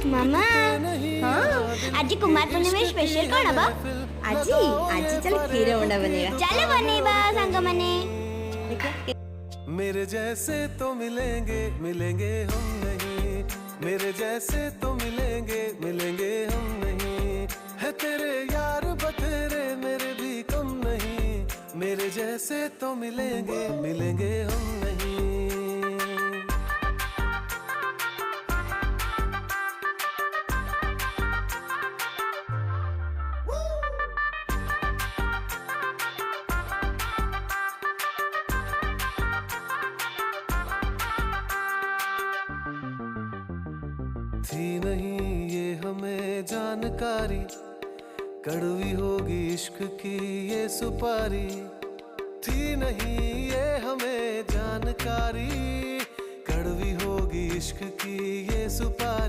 मामा आज कुमार पूर्णिमा स्पेशल कौन हबा आज आज चल खीर उंडा बनेगा। चलो बनेबा संग मने मेरे जैसे तो मिलेंगे मिलेंगे हम नहीं, मेरे जैसे तो मिलेंगे मिलेंगे हम नहीं, है तेरे यार बतेरे मेरे भी कम नहीं, मेरे जैसे तो मिलेंगे मिलेंगे हम नहीं। थी नहीं ये हमें जानकारी, कड़वी होगी इश्क की ये सुपारी, थी नहीं ये हमें जानकारी, कड़वी होगी इश्क की ये सुपारी।